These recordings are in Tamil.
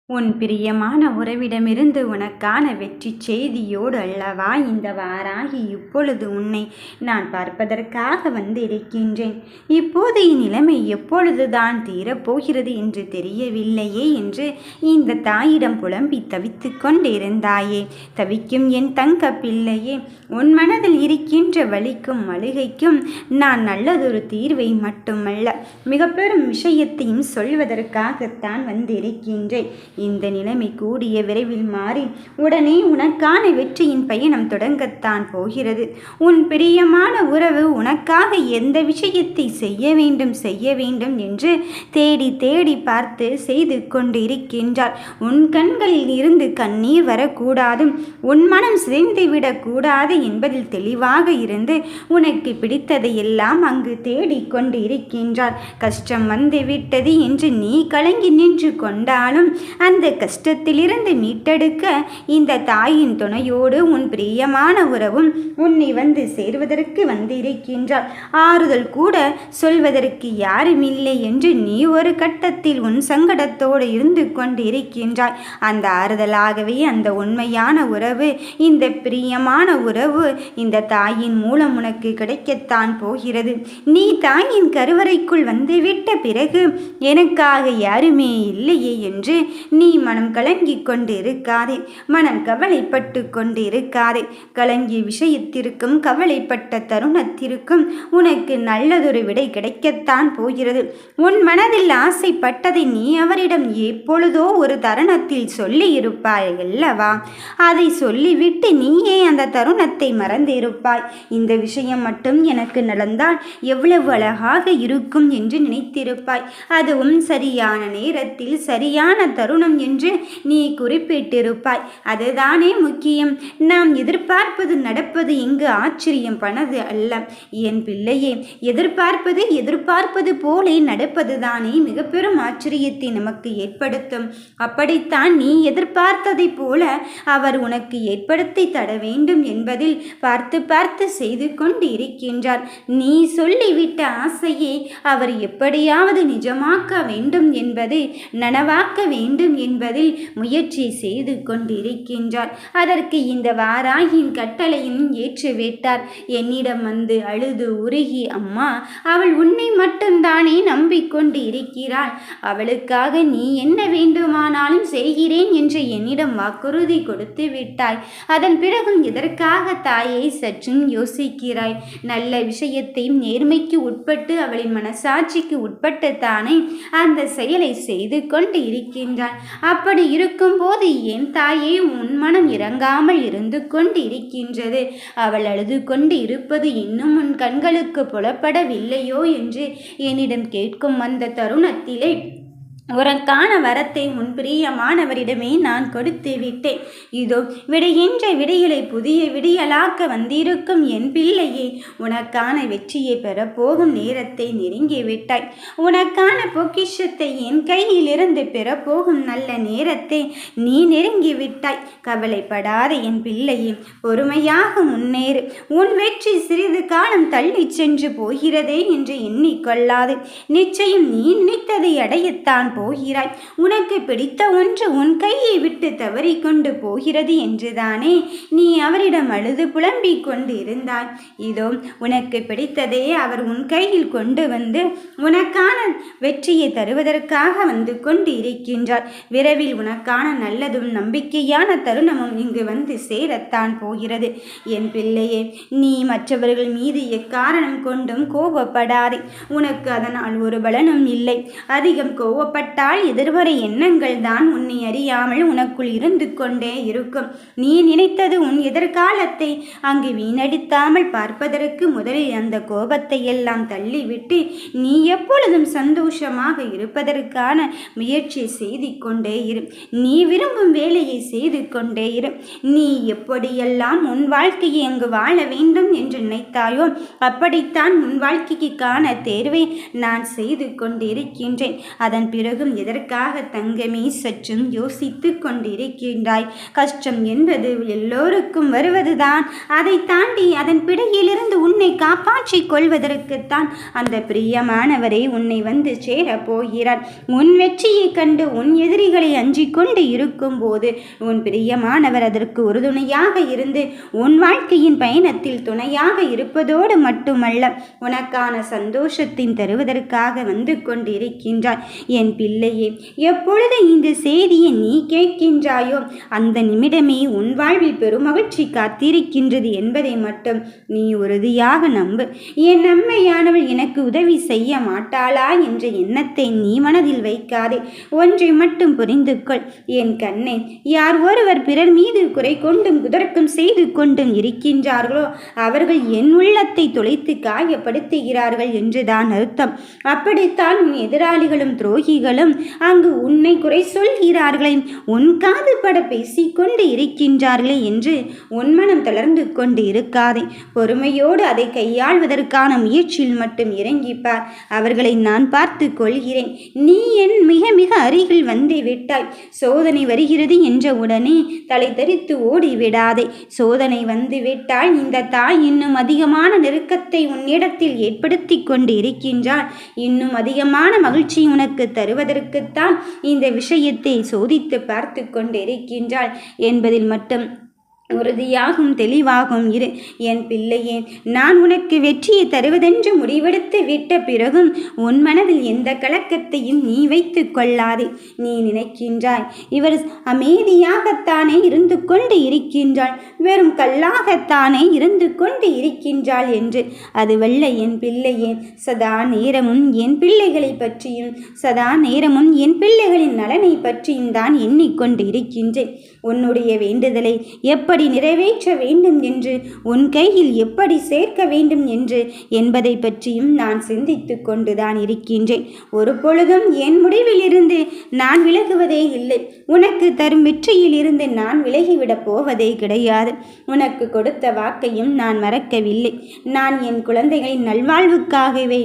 உன் பிரியமான உறவிடமிருந்து உனக்கான வெற்றி செய்தியோடு அல்லவா இந்த வாராகி இப்பொழுது உன்னை நான் பார்ப்பதற்காக வந்திருக்கின்றேன். இப்போது இந்நிலைமை எப்பொழுதுதான் தீரப்போகிறது என்று தெரியவில்லையே என்று இந்த தாயிடம் புலம்பி தவித்து கொண்டிருந்தாயே. தவிக்கும் என் தங்க பிள்ளையே, உன் மனதில் இருக்கின்ற வலிக்கும் அழுகைக்கும் நான் நல்லதொரு தீர்வை மட்டுமல்ல, மிக பெரும் விஷயத்தையும் சொல்வதற்காகத்தான் வந்திருக்கின்றேன். இந்த நிலைமை கூடிய விரைவில் மாறி உடனே உனக்கான வெற்றியின் பயணம் தொடங்கத்தான் போகிறது. உன் பிரியமான உறவு உனக்காக எந்த விஷயத்தை செய்ய வேண்டும் என்று தேடி தேடி பார்த்து செய்து கொண்டிருக்கின்றார். உன் கண்களில் இருந்து கண்ணீர் வரக்கூடாது, உன் மனம் சிதைந்து விடக்கூடாது என்பதில் தெளிவாக இருந்து உனக்கு பிடித்ததையெல்லாம் அங்கு தேடி கொண்டு இருக்கின்றார். கஷ்டம் வந்து விட்டது என்று நீ கலங்கி நின்று கொண்டாலும் அந்த கஷ்டத்திலிருந்து மீட்டெடுக்க இந்த தாயின் துணையோடு உன் பிரியமான உறவும் உன்னை வந்து சேர்வதற்கு வந்திருக்கின்றார். ஆறுதல் கூட சொல்வதற்கு யாரும் இல்லை என்று நீ ஒரு கட்டத்தில் உன் சங்கடத்தோடு இருந்து கொண்டிருக்கின்றாய். அந்த ஆறுதலாகவே அந்த உண்மையான உறவு, இந்த பிரியமான உறவு இந்த தாயின் மூலம் உனக்கு கிடைக்கத்தான் போகிறது. நீ தாயின் கருவறைக்குள் வந்துவிட்ட பிறகு எனக்காக யாருமே இல்லையே என்று நீ மனம் கலங்கி கொண்டு இருக்காதே, மனம் கவலைப்பட்டு கொண்டு இருக்காதே. கலங்கிய விஷயத்திற்கும் கவலைப்பட்ட தருணத்திற்கும் உனக்கு நல்லதொரு விடை கிடைக்கத்தான் போகிறது. உன் மனதில் ஆசைப்பட்டதை நீ அவரிடம் எப்பொழுதோ ஒரு தருணத்தில் சொல்லி இருப்பாய் அல்லவா? அதை சொல்லிவிட்டு நீயே அந்த தருணத்தை மறந்து இருப்பாய். இந்த விஷயம் மட்டும் எனக்கு நடந்தால் எவ்வளவு அழகாக இருக்கும் என்று நினைத்திருப்பாய். அதுவும் சரியான நேரத்தில் சரியான தருணம் என்று நீ குறிப்பிட்டிருப்பாய். அதுதானே முக்கியம். நாம் எதிர்பார்ப்பது நடப்பது இங்கு ஆச்சரியம் பணது அல்ல என் பிள்ளையே. எதிர்பார்ப்பது போலே நடப்பது தானே மிக பெரும் ஆச்சரியத்தை நமக்கு ஏற்படுத்தும். அப்படித்தான் நீ எதிர்பார்த்ததை போல அவர் உனக்கு ஏற்படுத்தி தர வேண்டும் என்பதில் பார்த்து பார்த்து செய்து கொண்டு இருக்கின்றார். நீ சொல்லிவிட்ட ஆசையை அவர் எப்படியாவது நிஜமாக்க வேண்டும் என்பது, நனவாக்க வேண்டும் என்பதில் முயற்சி செய்து கொண்டிருக்கின்றார். அதற்கு இந்த வாராகியின் கட்டளையும் ஏற்றுவிட்டார். என்னிடம் வந்து அழுது உருகி, அம்மா, அவள் உன்னை மட்டும்தானே நம்பிக்கொண்டு இருக்கிறாள், அவளுக்காக நீ என்ன வேண்டுமானாலும் செய்கிறேன் என்று என்னிடம் வாக்குறுதி கொடுத்து விட்டாய். அதன் பிறகும் எதற்காக தாயை சற்றும் யோசிக்கிறாய்? நல்ல விஷயத்தையும் நேர்மைக்கு உட்பட்டு அவளின் மனசாட்சிக்கு உட்பட்டு தானே அந்த செயலை செய்து கொண்டு இருக்கின்றாள். அப்படி இருக்கும் போது என் தாயே உன் மனம் இறங்காமல் இருந்து கொண்டு இருக்கின்றது. அவள் அழுது கொண்டு இருப்பது இன்னும் உன் கண்களுக்கு புலப்படவில்லையோ என்று என்னிடம் கேட்கும் அந்த தருணத்திலே உனக்கான வரத்தை உன் பிரியமானவரிடமே நான் கொடுத்து விட்டேன். இதோ விடையென்ற விடைகளை புதிய விடியலாக்க வந்திருக்கும் என் பிள்ளையே, உனக்கான வெற்றியை பெறப்போகும் நேரத்தை நெருங்கிவிட்டாய். உனக்கான பொக்கிஷத்தை என் கையிலிருந்து பெறப்போகும் நல்ல நேரத்தை நீ நெருங்கிவிட்டாய். கவலைப்படாத என் பிள்ளையே, பொறுமையாக முன்னேறு. உன் வெற்றி சிறிது காலம் தள்ளி சென்று போகிறதே என்று எண்ணிக்கொள்ளாது. நிச்சயம் நீ நினைத்ததை அடையத்தான் போகிறாய். உனக்கு பிடித்த ஒன்று உன் கையை விட்டு தவறிக்கொண்டு போகிறது என்றுதானே நீ அவரிடம் அழுது புலம்பிக் கொண்டு இருந்தாய். இதோ உனக்கு பிடித்ததே அவர் உன் கையில் கொண்டு வந்து உனக்கான வெற்றியை தருவதற்காக வந்து கொண்டு இருக்கின்றார். விரைவில் உனக்கான நல்லதும் நம்பிக்கையான தருணமும் இங்கு வந்து சேரத்தான் போகிறது. என் பிள்ளையே, நீ மற்றவர்கள் மீது எக்காரணம் கொண்டும் கோபப்படாதே. உனக்கு அதனால் ஒரு பலனும் இல்லை. அதிகம் கோபப்பட்டால் எதிர்வரை எண்ணங்கள் தான் உன்னை அறியாமல் உனக்குள் இருந்து கொண்டே இருக்கும். நீ நினைத்தது உன் எதிர்காலத்தை அங்கு வீணடித்தாமல் பார்ப்பதற்கு முதலில் அந்த கோபத்தை எல்லாம் தள்ளிவிட்டு நீ எப்பொழுதும் சந்தோஷமாக இருப்பதற்கான முயற்சி செய்து கொண்டே இரு. நீ விரும்பும் வேலையை செய்து கொண்டே இரு. நீ எப்படியெல்லாம் உன் வாழ்க்கையை அங்கு வாழ வேண்டும் என்று நினைத்தாயோ அப்படித்தான் உன் வாழ்க்கைக்கான தேர்வை நான் செய்து கொண்டிருக்கின்றேன். அதன் பிறகு பிறகும் எதற்காக தங்கமே சற்றும் யோசித்து கொண்டிருக்கின்றாய்? கஷ்டம் என்பது எல்லோருக்கும் வருவதுதான். அதை தாண்டி அதன் பிடியிலிருந்து உன்னை காப்பாற்றிக் கொள்வதற்குத்தான் அந்த பிரியமானவரை உன்னை வந்து சேரப் போகிறார். உன் வெற்றியை கண்டு உன் எதிரிகளை அஞ்சிக் கொண்டு இருக்கும் போது உன் பிரியமானவர் அதற்கு உறுதுணையாக இருந்து உன் வாழ்க்கையின் பயணத்தில் துணையாக இருப்பதோடு மட்டுமல்ல, உனக்கான சந்தோஷத்தின் தருவதற்காக வந்து கொண்டிருக்கின்றார். என் பிள்ளையே, எப்பொழுது இந்த செய்தியை நீ கேட்கின்றாயோ அந்த நிமிடமே உன் வாழ்வில் பெருமகிழ்ச்சி காத்திருக்கின்றது என்பதை மட்டும் நீ உறுதியாக நம்பு. என் அம்மையானவள் எனக்கு உதவி செய்ய மாட்டாளா என்ற எண்ணத்தை நீ மனதில் வைக்காதே. ஒன்றை மட்டும் புரிந்து கொள் என் கண்ணே, யார் ஒருவர் பிறர் மீது குறை கொண்டும் குதர்க்கம் செய்து கொண்டும் இருக்கின்றார்களோ அவர்கள் என் உள்ளத்தை தொலைத்து காயப்படுத்துகிறார்கள் என்றுதான் அர்த்தம். அப்படித்தான் உன் எதிராளிகளும் துரோகிகளும் அங்கு உன்னை குறை சொல்கிறார்களே, உன் காது பட பேசிக்கொண்டு இருக்கின்றார்களே என்று உன் மனம் தளர்ந்து கொண்டு இருக்காதே. பொறுமையோடு அதை கையாள்வதற்கான முயற்சியில் மட்டும் இறங்கிப்பார். அவர்களை நான் பார்த்து கொள்கிறேன். நீ என் மிக மிக அருகில் வந்து விட்டாய். சோதனை வருகிறது என்ற உடனே தலை தரித்து ஓடிவிடாதே. சோதனை வந்து விட்டால் இந்த தாய் இன்னும் அதிகமான நெருக்கத்தை உன்னிடத்தில் ஏற்படுத்தி கொண்டு இருக்கின்றாள். இன்னும் அதிகமான மகிழ்ச்சி உனக்கு தருவதற்குத்தான் இந்த விஷயத்தை சோதித்து பார்த்து கொண்டிருக்கின்றாள் என்பதில் மட்டும் உறுதியாகும் தெளிவாகும் இரு. என் பிள்ளையே, நான் உனக்கு வெற்றியை தருவதென்று முடிவெடுத்து விட்ட பிறகும் உன் மனதில் எந்த கலக்கத்தையும் நீ வைத்து கொள்ளாதே. நீ நினைக்கின்றாய் இவர் அமைதியாகத்தானே இருந்து கொண்டு இருக்கின்றாள், வெறும் கல்லாகத்தானே இருந்து கொண்டு இருக்கின்றாள் என்று. அதுவல்ல என் பிள்ளையே. சதா நேரமும் என் பிள்ளைகளை பற்றியும் சதா நேரமும் என் பிள்ளைகளின் நலனை பற்றியும் தான் எண்ணிக்கொண்டு இருக்கின்றேன். உன்னுடைய வேண்டுதலை எப்படி நிறைவேற்ற வேண்டும் என்று, உன் கையில் எப்படி சேர்க்க வேண்டும் என்று என்பதை பற்றியும் நான் சிந்தித்து கொண்டுதான் இருக்கின்றேன். ஒரு பொழுதும் என் முடிவிலிருந்து நான் விலகுவதே இல்லை. உனக்கு தரும் வெற்றியில் இருந்து நான் விலகிவிடப் போவதே கிடையாது. உனக்கு கொடுத்த வாக்கையும் நான் மறக்கவில்லை. நான் என் குழந்தைகளின் நல்வாழ்வுக்காகவே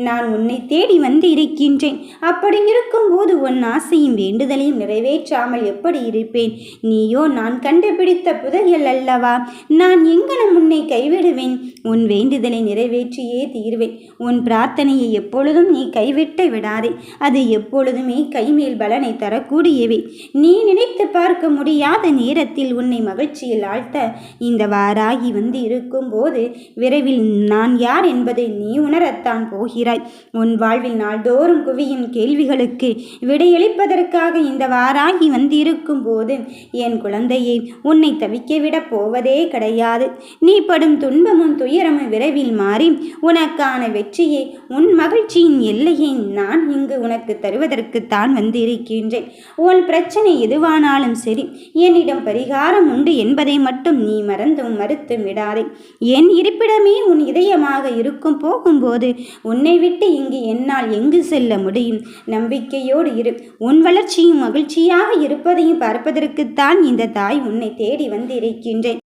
நான் உன்னை தேடி வந்து இருக்கின்றேன். அப்படி இருக்கும்போது உன் ஆசையும் வேண்டுதலையும் நிறைவேற்றாமல் எப்படி இருப்பேன்? நீயோ நான் கண்டுபிடித்த புதையல் அல்லவா. நான் எங்கனம் உன்னை கைவிடுவேன்? உன் வேண்டுதலை நிறைவேற்றியே தீர்வேன். உன் பிரார்த்தனையை எப்பொழுதும் நீ கைவிட்டு விடாதே. அது எப்பொழுதுமே கைமேல் பலனை தரக்கூடியவை. நீ நினைத்து பார்க்க முடியாத நேரத்தில் உன்னை மகிழ்ச்சியில் ஆழ்த்த இந்த வாராகி வந்து இருக்கும் போது விரைவில் நான் யார் என்பதை நீ உணரத்தான் போகிறாய். உன் வாழ்வில் நாள்தோறும் குவியும் கேள்விகளுக்கு விடையளிப்பதற்காக இந்த வாராகி வந்து இருக்கும் போது என் குழந்தையை உன்னை தவிக்கவிடப் போவதே கிடையாது. நீ படும் துன்பமும் துயரமும் விரைவில் மாறி உனக்கான வெற்றியை, உன் மகிழ்ச்சியின் எல்லையை நான் இங்கு உனக்கு தருவதற்குத்தான் வந்து இருக்கின்றேன். உன் பிரச்சனை எதுவானாலும் சரி, என்னிடம் பரிகாரம் உண்டு என்பதை மட்டும் நீ மறந்தும் மறுத்தும் விடாதே. என் இருப்பிடமே உன் இதயமாக இருக்கும் போகும்போது உன்னை விட்டு இங்கு என்னால் எங்கு செல்ல முடியும்? நம்பிக்கையோடு இரு. உன் வளர்ச்சியும் மகிழ்ச்சியாக இருப்பதையும் பார்ப்பதற்குத்தான் இந்த தாய் உன்னை தேடி வந்திருக்கின்றேன்.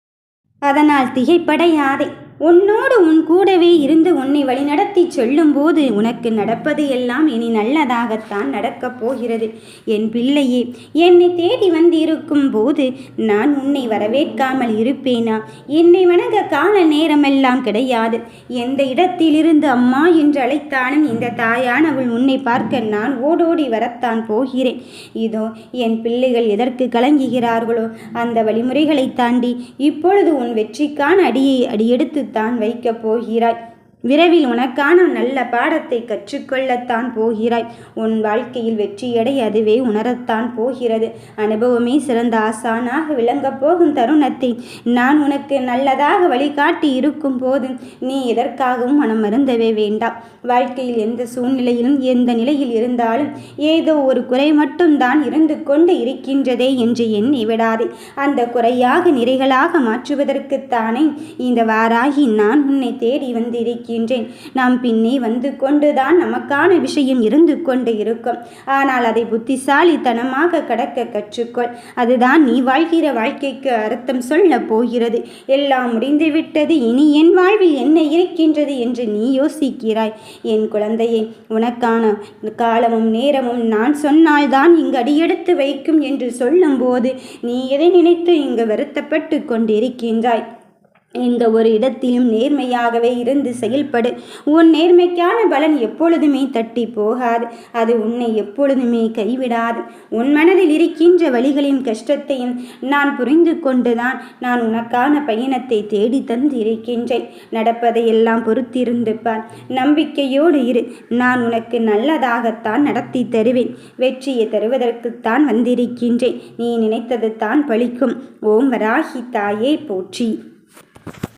அதனால் திகைப்படையாதே. உன்னோடு உன் கூடவே இருந்து உன்னை வழிநடத்தி சொல்லும்போது உனக்கு நடப்பது எல்லாம் இனி நல்லதாகத்தான் நடக்கப் போகிறது. என் பிள்ளையே, என்னை தேடி வந்திருக்கும் போது நான் உன்னை வரவேற்காமல் இருப்பேனா? என்னை வணங்க கால நேரமெல்லாம் கிடையாது. எந்த இடத்திலிருந்து அம்மா என்று அழைத்தாலும் இந்த தாயானவள் உன்னை பார்க்க நான் ஓடோடி வரத்தான் போகிறேன். இதோ என் பிள்ளைகள் எதற்கு கலங்குகிறார்களோ அந்த வழிமுறைகளை தாண்டி இப்பொழுது உன் வெற்றிக்கான அடியெடுத்து தான் வைக்கப் போகிறாய். விரைவில் உனக்கான நல்ல பாடத்தை கற்றுக்கொள்ளத்தான் போகிறாய். உன் வாழ்க்கையில் வெற்றியடை அதுவே உணரத்தான் போகிறது. அனுபவமே சிறந்த ஆசானாக விளங்கப் போகும் தருணத்தை நான் உனக்கு நல்லதாக வழிகாட்டி இருக்கும் போது நீ எதற்காகவும் மனம் மருந்தவே வேண்டாம். வாழ்க்கையில் எந்த சூழ்நிலையிலும் எந்த நிலையில் இருந்தாலும் ஏதோ ஒரு குறை மட்டும்தான் இருந்து கொண்டு இருக்கின்றதே என்று எண்ணி விடாதே. அந்த குறையாக நிறைகளாக மாற்றுவதற்குத்தானே இந்த வாராகி நான் உன்னை தேடி வந்திருக்கிறேன். இருக்கின்றேன். நாம் பின்னே வந்து கொண்டுதான் நமக்கான விஷயம் இருந்து கொண்டு இருக்கும். ஆனால் அதை புத்திசாலித்தனமாக கடக்க கற்றுக்கொள். அதுதான் நீ வாழ்கிற வாழ்க்கைக்கு அர்த்தம் சொல்ல போகிறது. எல்லாம் முடிந்துவிட்டது, இனி என் வாழ்வில் என்ன இருக்கின்றது என்று நீ யோசிக்கிறாய். என் குழந்தையே, உனக்கான காலமும் நேரமும் நான் சொன்னால்தான் இங்கு அடியெடுத்து வைக்கும் என்று சொல்லும்போது நீ எதை நினைத்து இங்கு வருத்தப்பட்டு கொண்டிருக்கின்றாய்? இந்த ஒரு இடத்திலும் நேர்மையாகவே இருந்து செயல்படு. உன் நேர்மைக்கான பலன் எப்பொழுதுமே தட்டி போகாது. அது உன்னை எப்பொழுதுமே கைவிடாது. உன் மனதில் இருக்கின்ற வழிகளின் கஷ்டத்தையும் நான் புரிந்து கொண்டுதான் நான் உனக்கான பயணத்தை தேடி தந்திருக்கின்றேன். நடப்பதையெல்லாம் பொறுத்திருந்து பார். நம்பிக்கையோடு இரு. நான் உனக்கு நல்லதாகத்தான் நடத்தி தருவேன். வெற்றியை தருவதற்குத்தான் வந்திருக்கின்றேன். நீ நினைத்தது தான் பலிக்கும். ஓம் வராகி தாயே போற்றி.